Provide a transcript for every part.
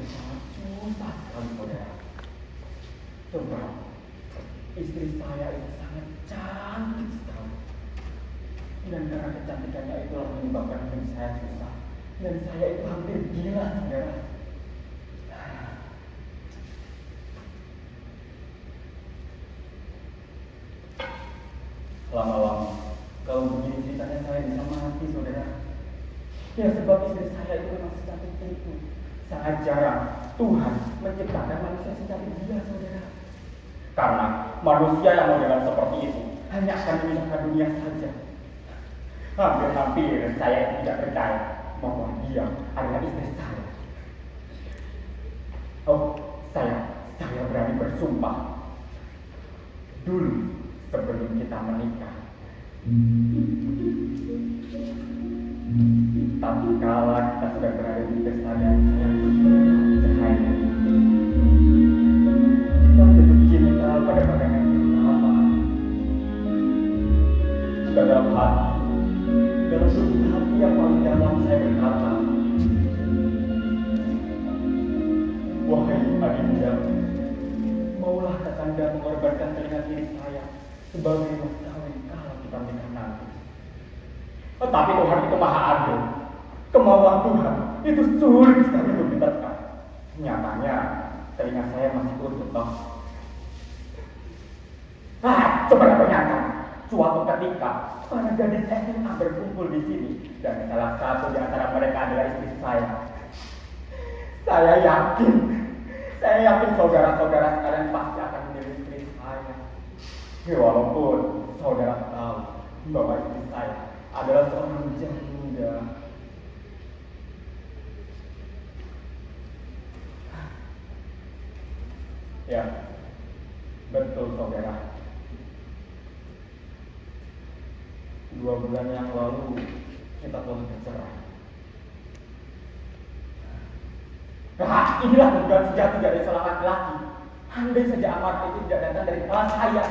sangat susah sekali saudara. Coba, istri saya itu sangat cantik sekali. Dan karena kecantikannya itulah menyebabkan hidup saya susah. Dan saya itu hampir gila saudara. Lama-lama, kalau begini ceritanya saya bisa mati saudara. Ya sebab istri saya itu memang secantik itu. Sangat jarang Tuhan menciptakan manusia secantik dia saudara. Karena manusia yang modelan seperti itu hanya akan menyusahkan dunia saja. Hampir-hampir saya tidak percaya bahwa dia adalah istri saya. Oh, saya berani bersumpah. Dulu sebelum kita menikah, tapi kala kita sudah berada di pesta dan yang cahaya, kita jatuh cinta pada pandangan pertama. Dalam hati, dalam lubuk hati yang paling dalam saya berkata, wahai adinda, maulah kakanda mengorbankan telinga kiri saya sebagai mas kawin kalau kita menikah nanti. Tetapi Tuhan itu maha adil. Kemauan Tuhan itu sulit sekali untuk diterka. Nyatanya telinga saya masih utuh toh. Coba bayangkan suatu ketika para gadis SMA berkumpul di sini dan salah satu di antara mereka adalah istri saya. Saya yakin saudara-saudara sekalian pasti akan menjadi istri saya. Walaupun saudara tahu bahwa istri saya adalah seorang janda. Ya, betul saudara. 2 bulan yang lalu kita telah bercerai. Inilah dugaan sejati dari seorang laki-laki. Andai saja amarah itu tidak datang dari kepala saya,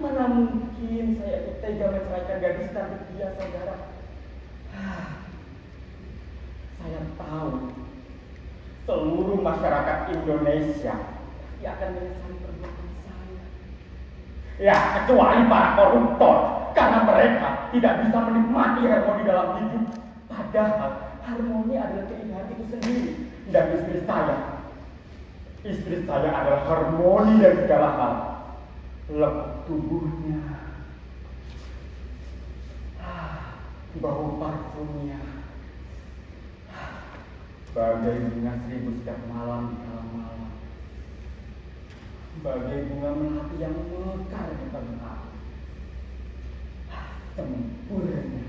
mana mungkin saya itu tega menceraikan gadis cantik dia, saudara. Saya tahu seluruh masyarakat Indonesia pasti akan menyesali perbuatan saya. Ya, kecuali para koruptor, karena mereka tidak bisa menikmati harmoni dalam hidup. Padahal harmoni adalah keindahan itu sendiri. Dan istri saya adalah harmoni dari segala hal. Lembut tubuhnya, bau parfumnya, bagai bunga 1000 setiap malam di malam malam, bagai bunga melati yang mekar di tempat. Sempurna.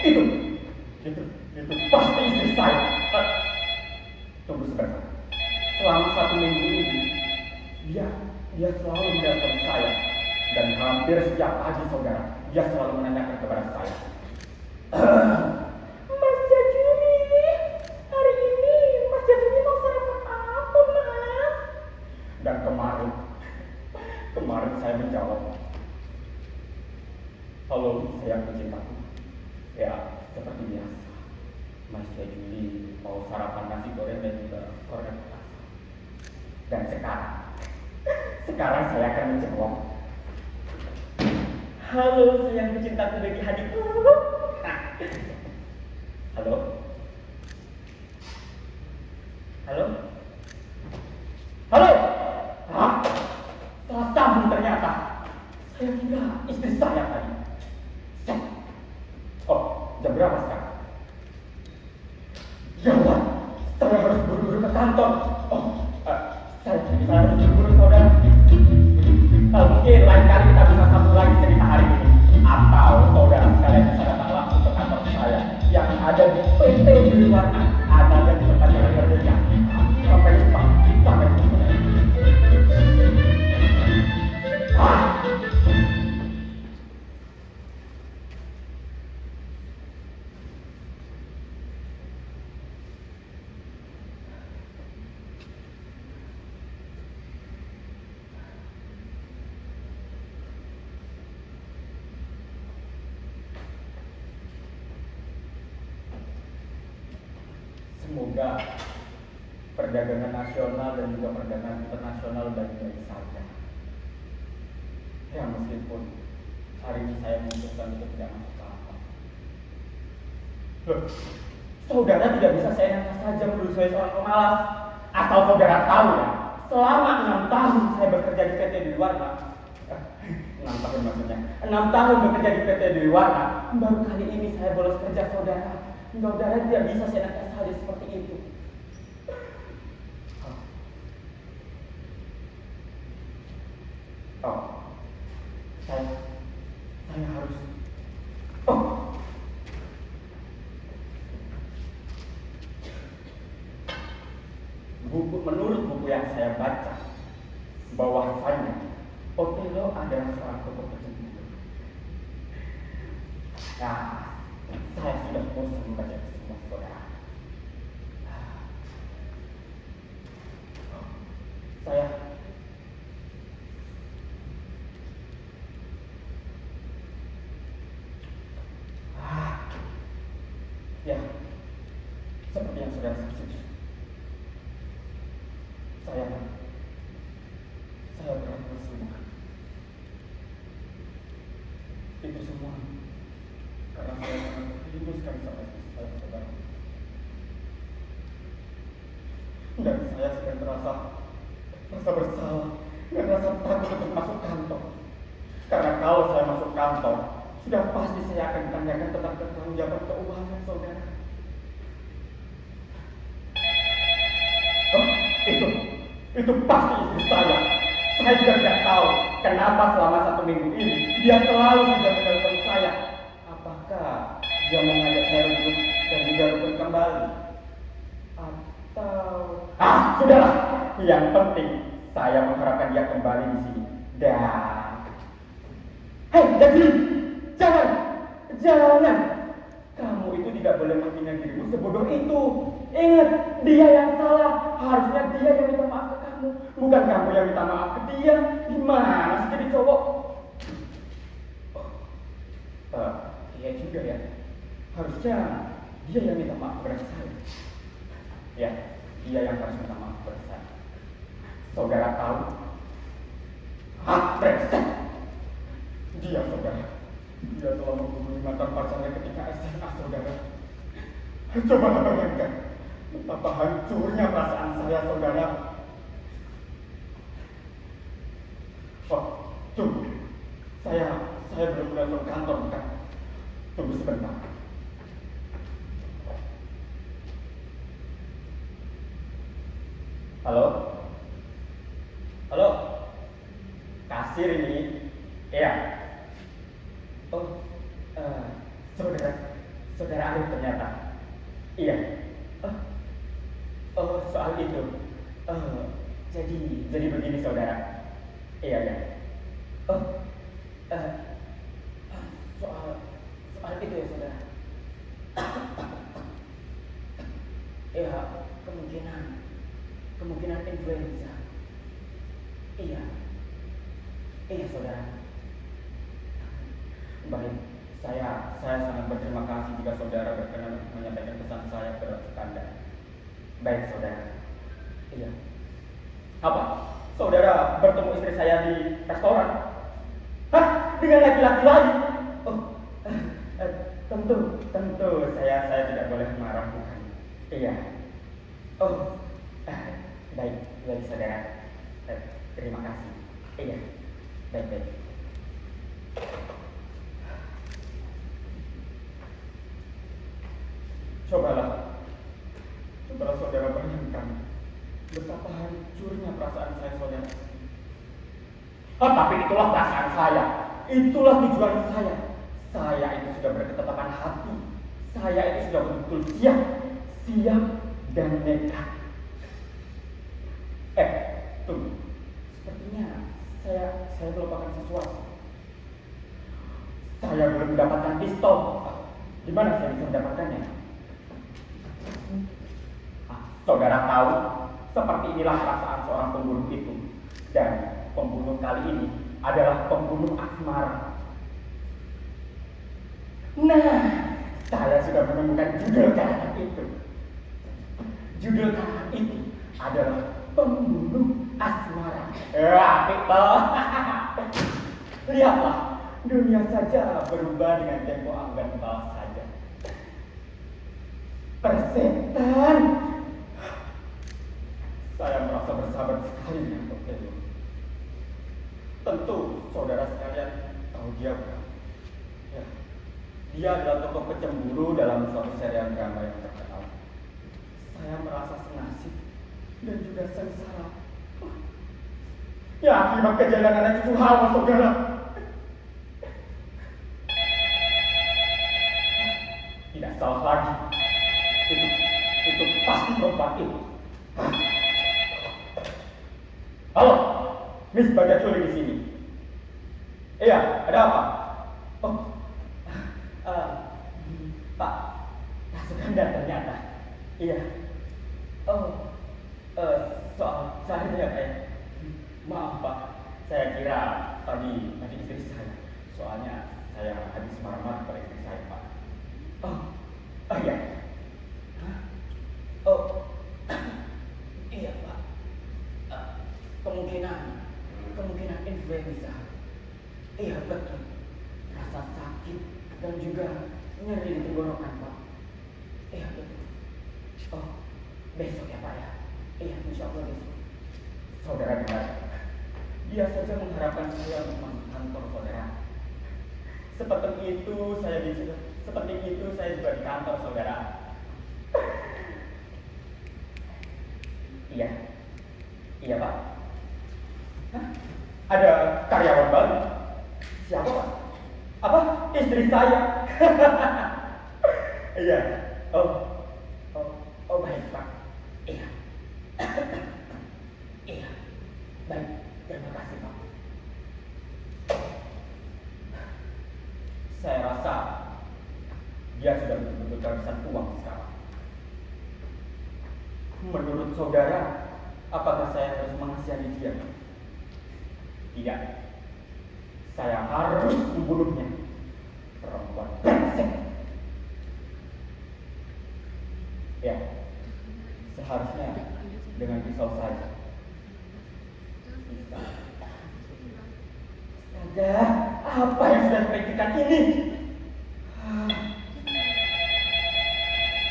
Itu pasti istri saya. Tunggu sebentar. Selama 1 minggu ini, dia selalu menelpon saya dan hampir setiap pagi saudara, dia selalu menanyakan kepada saya. Mas Jajuni, hari ini Mas Jajuni mau sarapan apa, Mas? Dan kemarin saya menjawab, halo sayang pecintaku. Ya, seperti biasa. Mas Jajuli mau sarapan nasi goreng dan juga kornet petasan. Dan sekarang saya akan menjawab. Halo sayang pecintaku bagi hadiku. Halo? Halo? Halo? Salah sambung ternyata. Saya kira istri saya tadi. Oh, jam berapa sekarang? Gawat, saya harus buru-buru ke kantor. Saya harus buru-buru saudara. Mungkin lain kali kita bisa sambung lagi cerita hari ini. Atau saudara sekalian bisa datang langsung ke kantor saya yang ada di PT Biriwarna, ada di tempat yang berbeda. Sampai jumpa. Sampai jumpa. Semoga perdagangan nasional dan juga perdagangan internasional baik-baik saja. Ya meskipun hari ini saya memutuskan untuk tidak masuk kantor. Loh, saudara tidak bisa seenaknya saja menuduh saya seorang pemalas. Asal saudara tahu ya, selama 6 tahun saya bekerja di PT Dewi Warna, 6 tahun maksudnya, 6 tahun bekerja di PT Dewi Warna, baru kali ini saya bolos kerja saudara. Saudara tidak bisa seenaknya saja seperti itu. Oh, saya harus. Oh, menurut buku yang saya baca, bahwasanya Othello adalah seorang tokoh pencemburu. Nah, saya sudah bosan membaca semua saudara. Saya ya, seperti yang saudara saksikan. Saya berlaku semua. Itu semua karena saya sangat rindu sekali sama istri saya, saudara. Dan saya sedang merasa bersalah dan rasa takut untuk masuk kantor. Karena kalau saya masuk kantor, sudah pasti saya akan ditanyakan tentang pertanggungjawaban keuangan saudara. Oh, itu pasti istri saya. Saya juga tidak tahu kenapa selama 1 minggu ini dia selalu saja menelpon saya. Apakah dia mengajak saya rukun dan juga rukun kembali? Atau sudahlah. Yang penting saya mengharapkan dia kembali di sini. Dan hei, jangan. Kamu itu tidak boleh menghina dirimu sebodoh itu. Ingat, dia yang salah. Harusnya dia yang minta maaf ke kamu, bukan kamu yang minta maaf ke dia. Gimana sih jadi cowok? Iya juga ya. Harusnya dia yang minta maaf kepada saya. Ya, dia yang harus minta maaf kepada saya. Saudara tahu? Brengsek. Dia saudara. Dia telah membunuh mantan pacarnya ketika SMA, saudara. Coba bayangkan betapa hancurnya perasaan saya, saudara. Oh, tunggu. Saya belum datang ke kantor, bukan? Tunggu sebentar. Halo, kasir ini. Iya. Oh, saudara Arif ternyata. Iya. Soal itu. Jadi begini saudara. Iya. Soal itu ya saudara. Ya, kemungkinan influenza. Iya saudara. Baik, saya sangat berterima kasih jika saudara berkenan untuk menyampaikan pesan saya ke Anda. Baik saudara. Iya. Apa? Saudara bertemu istri saya di restoran? Hah? Dengan laki-laki lain? Oh, tentu saya tidak boleh marah, bukan? Iya. Oh, baik saudara. Terima kasih. Iya, baik. Cobalah saudara bayangkan betapa hancurnya perasaan saya, saudara. Tapi itulah perasaan saya. Itulah tujuan saya. Saya itu sudah berketetapan hati. Saya itu sudah betul siap dan nekat. Tunggu. Sepertinya saya melupakan sesuatu. Saya belum mendapatkan pistol. Di mana saya bisa mendapatkannya? Saudara tahu, seperti inilah perasaan seorang pembunuh itu. Dan pembunuh kali ini adalah pembunuh asmara. Nah, saya sudah menemukan judul karya itu. Judul karya itu adalah Pembunuh Asmara. Apik toh. Lihatlah, dunia saja berubah dengan tempo anggan bawah saja. Persetan. Saya merasa bersahabat sekali dengan Othello. Tentu saudara sekalian tahu dia bukan? Ya, dia adalah tokoh pecemburu dalam suatu serial drama yang terkenal. Saya merasa senasib dan juga sengsara. Ya, akibat kejadian anak cucu hawa saudara. Tidak salah lagi. Itu pasti perempuan itu. Halo, Miss Bajacuri di sini. Iya, ada apa? Oh, Pak Sukandar ternyata. Iya. Oh, soal saya maaf Pak, saya kira tadi istri saya. Soalnya saya habis marah-marah pada istri saya Pak. Oh iya. Oh, iya Pak. Kemungkinan influenza. Iya betul. Rasa sakit dan juga nyeri di tenggorokan Pak. Iya betul. Oh, besok ya Pak ya. Iya, insya Allah besok. Saudara dengar, dia saja mengharapkan saya untuk masuk kantor saudara. Seperti itu saya juga di kantor saudara. Iya Pak. Hah? Ada karyawan baru. Siapa Pak? Apa? Istri saya. Iya. Oh baik Pak. Iya. Iya. Baik. Terima kasih Pak. Saya rasa dia sudah betul-betul kehabisan uang sekarang. Menurut saudara, apakah saya harus mengasihani dia? Tidak. Saya harus membunuhnya. Perempuan brengsek. Ya, seharusnya dengan pisau saja. Bisa. Astaga, apa yang sudah dipikirkan ini?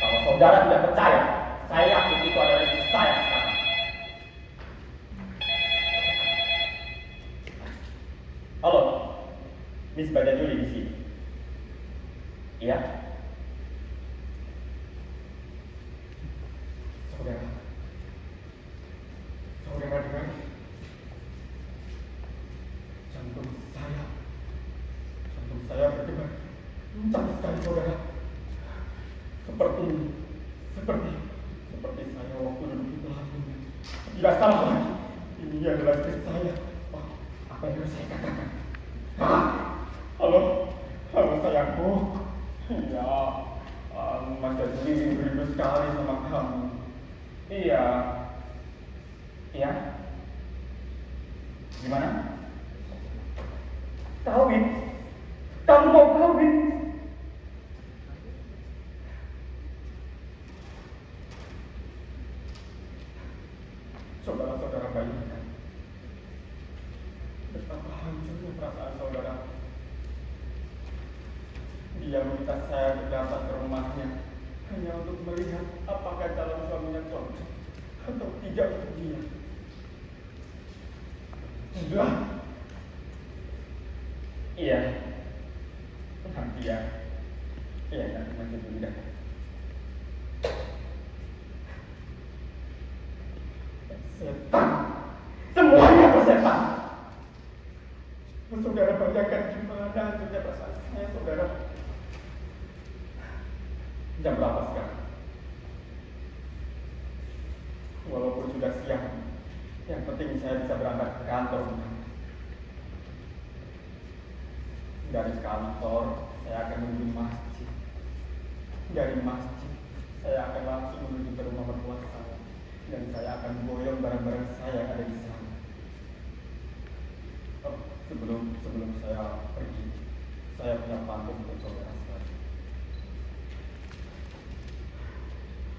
Kalau saudara tidak percaya, saya yakin itu adalah istri saya sekarang. Halo, Miss Bajacuri di sini. Iya. Saudara dengar? Jantung saya berdebar kencang sekali saudara. Seperti saya waktu duduk di belakangnya. Tidak salah lagi. Ini adalah istri saya. Oh, apa yang harus saya katakan? Halo sayangku. Ya, Mas Jajuli rindu sekali sama kamu. Iya. Gimana? Kawin? Kamu mau kawin? Saudara-saudara bayangkan betapa hancurnya perasaan saudara. Dia meminta saya untuk datang ke rumahnya hanya untuk melihat apakah calon suaminya cocok atau tidak untuk dia. Sudah. Iya. Nanti ya. Iya, nanti masih tidak. Setan. Semuanya persetan. Saudara bayangkan gimana hancurnya perasaan saya, saudara. Jam berapa sekarang? Walaupun sudah siang, yang penting saya bisa berangkat ke kantor. Dari kantor, saya akan menuju masjid. Dari masjid, saya akan langsung menuju ke rumah mertua saya. Dan saya akan boyong barang-barang saya yang ada di sana. Oh, sebelum saya pergi, saya punya pantun untuk saudara sekalian.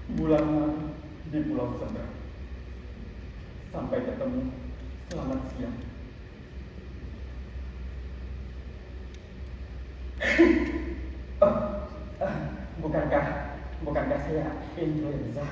Bulan Maret di Pulau Seberang. Sampai ketemu. Selamat siang. Oh, bukankah saya influenza?